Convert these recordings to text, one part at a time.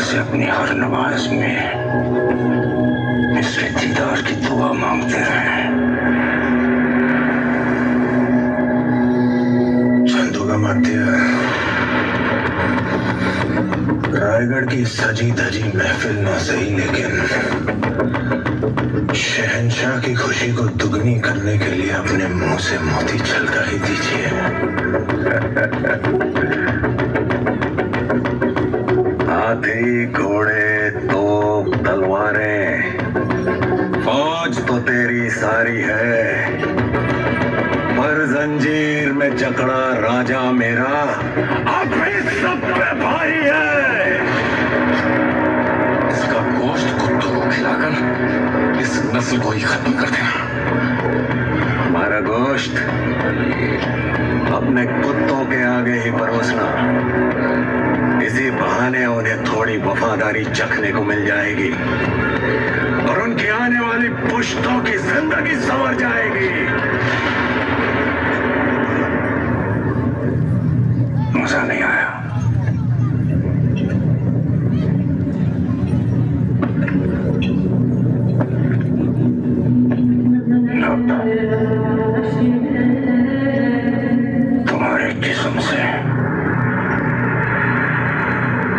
से अपनी हर नमाज में इसके दीदार की दुआ मांगते रहे। चंदू का मध्य रायगढ़ की सजी धजी महफिल ना सही, लेकिन शहंशाह की खुशी को दुगनी करने के लिए अपने मुंह से मोती छलका ही दीजिए। हाथी, घोड़े, तोप, तलवारें, फौज तो तेरी सारी है, पर जंजीर में जकड़ा राजा मेरा अब भी सब पे भारी है। इसका गोश्त कुत्तों को खिलाकर इस नस्ल को ही खत्म कर देना। हमारा गोश्त अपने कुत्तों के आगे ही परोसना, इसी बहाने उन्हें थोड़ी वफादारी चखने को मिल जाएगी और उनकी आने वाली पुश्तों की जिंदगी संवर जाएगी। मजा नहीं आया? तुम्हारे जिस्म से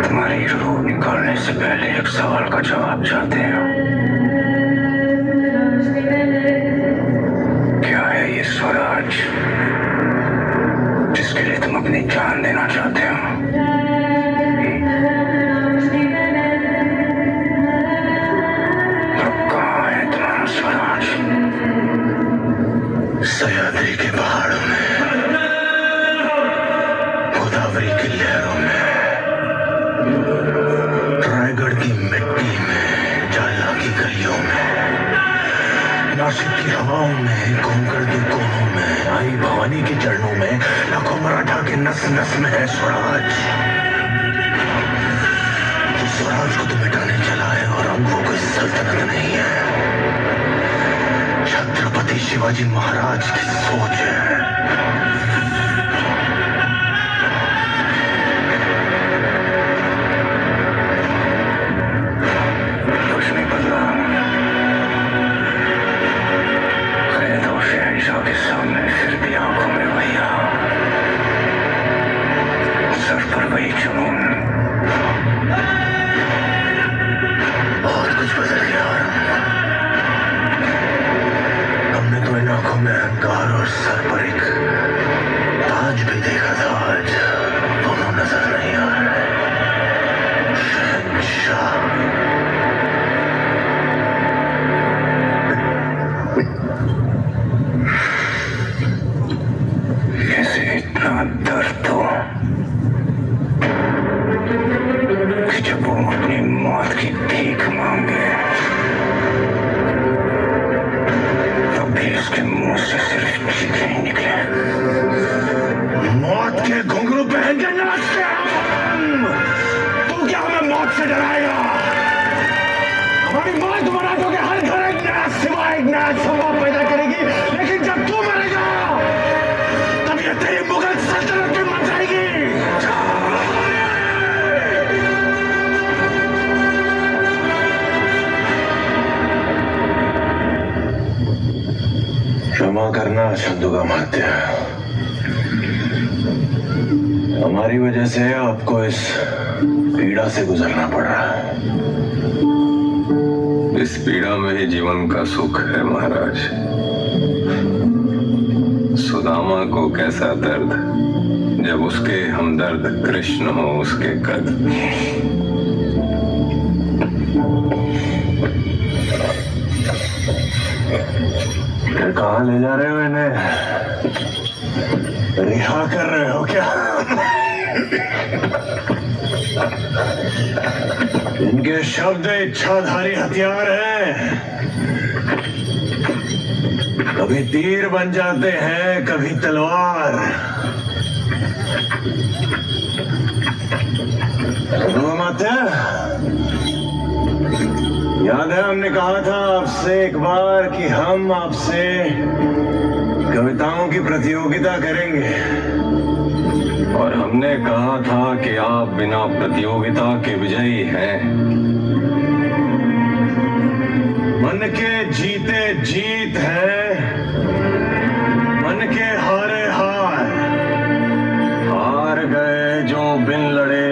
तुम्हारी रूह निकालने से पहले एक सवाल का जवाब चाहते हैं। क्या है ये स्वराज जिसके लिए तुम अपनी जान देना चाहते हो? कहाँ है तुम्हारा स्वराज? सह्याद्री के पहाड़ों में, गोदावरी की लहरों में, रायगढ़ की मिट्टी में, जाला की गलियों में, नासिक की हवाओं में, कोंकण के कोनों में, आई भवानी के चरणों में, लाखों मराठा के नस नस में है स्वराज। तो स्वराज को तो मिटाने चला है और अब वो कोई सल्तनत नहीं है, छत्रपति शिवाजी महाराज की सोच है। कुछ नहीं बदला। कैद और शहंशाह के सामने फिर भी आंखों में वही आ, सर पर वही जुनून। और कुछ बदल गया। हमने तो इन आंखों में अहंकार और सर पर एक ताज भी देखा था, आज दोनों नजर नहीं आ रहे। शहंशाह कैसे इतना दर्द हो कि जब वो अपनी मौत की भीख मांगे तब भी उसके मुंह से सिर्फ चीखें ही निकले। मौत के घुंघरू पहन के नाचते हम। तू क्या हमें मौत से डराएगा? हमारी मौत मराठों के हर घर एक नया सिवा, एक नया स्वभाव पैदा करेगी, लेकिन जब तू मरेगा तब ये तेरी मुगल सल्तनत भी मर जाएगी। क्षमा करना चंदू का मध्य, हमारी वजह से आपको इस पीड़ा से गुजरना पड़ रहा है। इस पीड़ा में ही जीवन का सुख है महाराज। सुदामा को कैसा दर्द जब उसके हमदर्द कृष्ण हो उसके कद। कहाँ ले जा रहे हो इन्हें? रिहा कर रहे हो क्या? इनके शब्द इच्छाधारी हथियार हैं। कभी तीर बन जाते हैं, कभी तलवार। माता, याद है हमने कहा था आपसे एक बार कि हम आपसे कविताओं की प्रतियोगिता करेंगे, और हमने कहा था कि आप बिना प्रतियोगिता के विजयी हैं। मन के जीते जीत है, मन के हारे हार। हार गए जो बिन लड़े,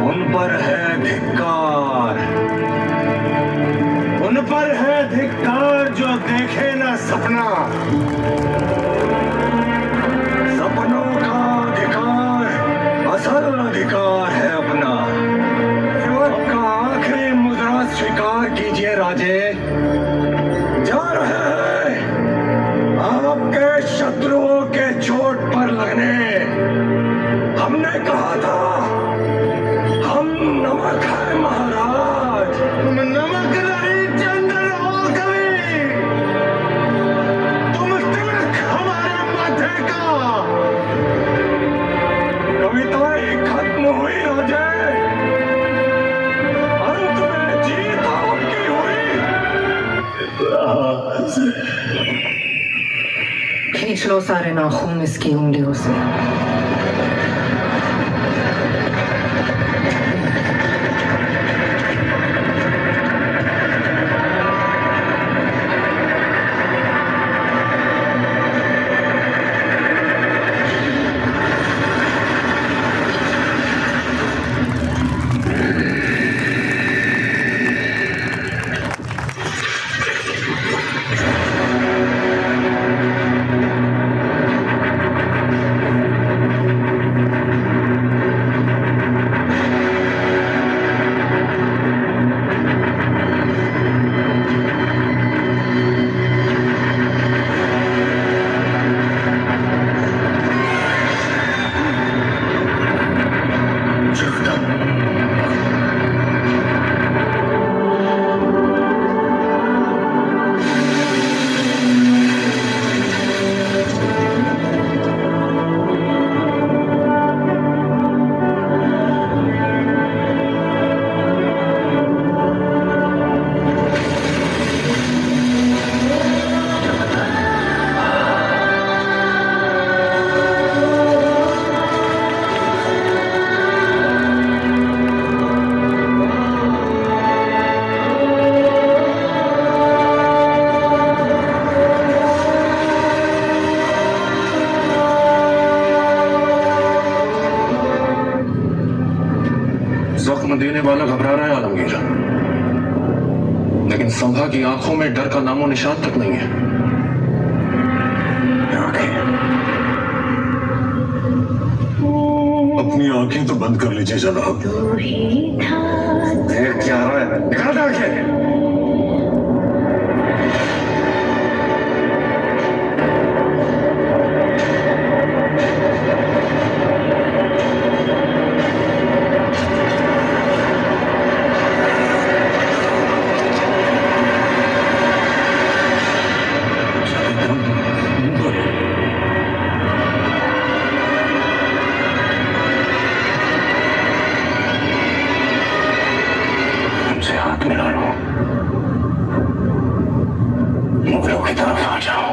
उन पर है धिक्कार। उन पर है धिक्कार जो देखे ना सपना। सपनों का अधिकार असल अधिकार है अपना। आपका आखिरी मुद्रा स्वीकार कीजिए राजे। जा रहे हैं आपके शत्रुओं के चोट पर लगने। हमने कहा था हम नमक है महाराज। तुम नमक नहीं चंदन हो कभी। तुम तिलक हमारे माथे का। कविताएं खत्म हुई राजे, अंत में जीत आपकी हुई। खींच लो सारे नाखून इसकी उंगलियों से। जख्म देने वाला घबरा रहा है आलमगीर, लेकिन संभा की आंखों में डर का नामो निशान तक नहीं है। अपनी आंखें तो बंद कर लीजिए जनाब। देर क्या रहा है? निकाल दे आंखें। हाथ मिला लो, मुगलों की तरफ आ जाओ।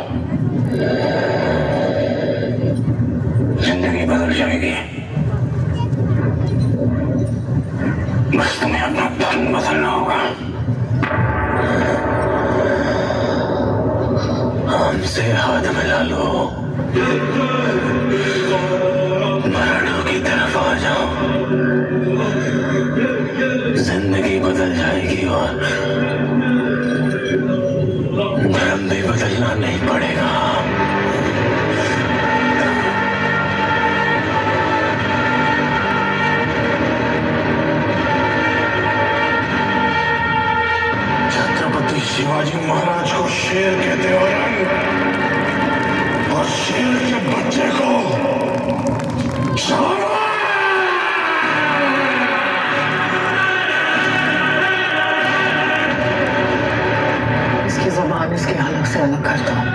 जिंदगी बदल जाएगी, बस तुम्हें अपना धर्म बदलना होगा। हमसे हाथ मिला लो, मरण संभाजी महाराज को शेर कहते हो और शेर के बच्चे को जानवर। इसकी जबान इसके हलक से अलग करता हूँ।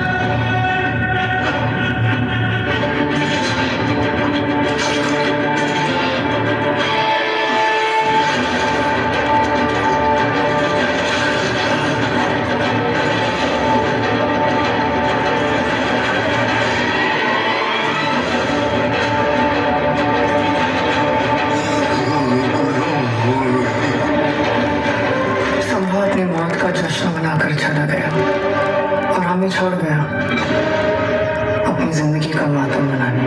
अपनी मौत का जश्न मनाकर चला गया और हमें छोड़ गया अपनी जिंदगी का मातम मनाने।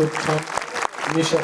उत्तम निशा